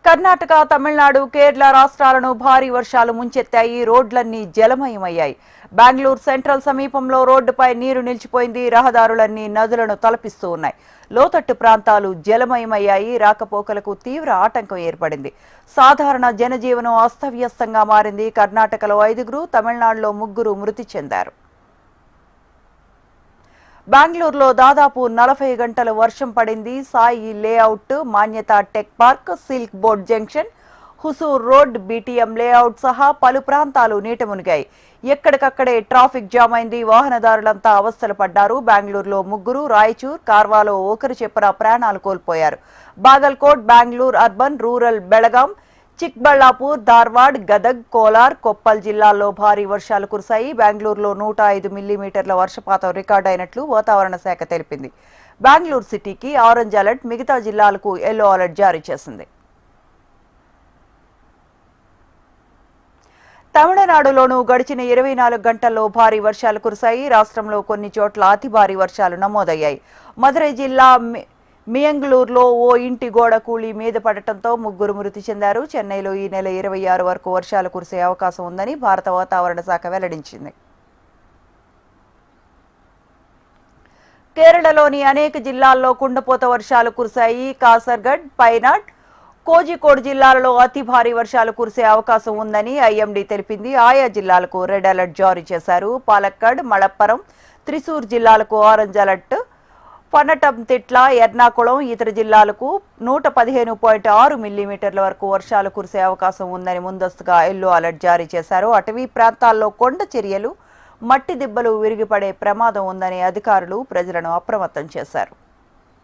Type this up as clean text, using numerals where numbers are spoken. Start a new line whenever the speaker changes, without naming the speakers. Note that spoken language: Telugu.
కర్ణాటక, తమిళనాడు, కేరళ రాష్ట్రాలను భారీ వర్షాలు ముంచెత్తాయి. రోడ్లన్నీ జలమయమయ్యాయి. బెంగళూరు సెంట్రల్ సమీపంలో రోడ్డుపై నీరు నిలిచిపోయింది. రహదారులన్నీ నదులను తలపిస్తూ ఉన్నాయి. లోతట్టు ప్రాంతాలు జలమయమయ్యాయి. రాకపోకలకు తీవ్ర ఆటంకం ఏర్పడింది. సాధారణ జనజీవనం అస్తవ్యస్తంగా మారింది. కర్ణాటకలో 5గురు, తమిళనాడులో 3 మృతి చెందారు. బెంగళూరులో దాదాపు 40 గంటల వర్షం పడింది. Sai layout, Manyata tech park, silk board junction, Hosur road, BTM layout సహా పలు ప్రాంతాలు నీట మునిగాయి. ఎక్కడికక్కడే ట్రాఫిక్ జామ్ అయింది. వాహనదారులంతా అవస్థలు పడ్డారు. బెంగళూరులో 3, రాయచూర్, కార్వాలో ఒకరు చెప్పున ప్రాణాలు కోల్పోయారు. బాగల్కోట్, బెంగళూరు అర్బన్, రూరల్, బెళగాం, చిక్బళ్లాపూర్, ధార్వాడ్, గదగ్, కోలార్, కొప్పల్ జిల్లాల్లో భారీ వర్షాలు కురిశాయి. బెంగళూరులో 105 మిల్లీమీటర్ల వర్షపాతం రికార్డు అయినట్లు వాతావరణ శాఖ తెలిపింది. బెంగళూరు సిటీకి ఆరెంజ్ అలర్ట్, మిగతా జిల్లాలకు ఎల్లో అలర్ట్ జారీ చేసింది. తమిళనాడులోనూ గడిచిన 24 గంటల్లో భారీ వర్షాలు కురిశాయి. రాష్ట్రంలో కొన్ని చోట్ల అతి భారీ వర్షాలు నమోదయ్యాయి. మదురై జిల్లా మియంగళూరులో ఓ ఇంటి గోడ కూలి మీద పడటంతో 3 మృతి చెందారు. చెన్నైలో ఈ నెల 26 వరకు వర్షాలు కురిసే అవకాశం ఉందని భారత వాతావరణ శాఖ వెల్లడించింది. కేరళలోని అనేక జిల్లాల్లో కుండపోత వర్షాలు కురిశాయి. కాసర్గఢ్, పైనాడ్, కోజికోడ్ జిల్లాలలో అతి భారీ వర్షాలు కురిసే అవకాశం ఉందని ఐఎండీ తెలిపింది. ఆయా జిల్లాలకు రెడ్ అలర్ట్ జారీ చేశారు. పాలక్కడ్, మలప్పరం, త్రిశూర్ జిల్లాలకు ఆరెంజ్ అలర్ట్, పనటంతిట్ల, ఎర్నాకుళం, ఇతర జిల్లాలకు 115.6 మిల్లీమీటర్ల వరకు వర్షాలు కురిసే అవకాశం ఉందని ముందస్తుగా ఎల్లో అలర్ట్ జారీ చేశారు. అటవీ ప్రాంతాల్లో కొండ చర్యలు, మట్టి దిబ్బలు విరిగిపడే ప్రమాదం ఉందని అధికారులు ప్రజలను అప్రమత్తం చేశారు.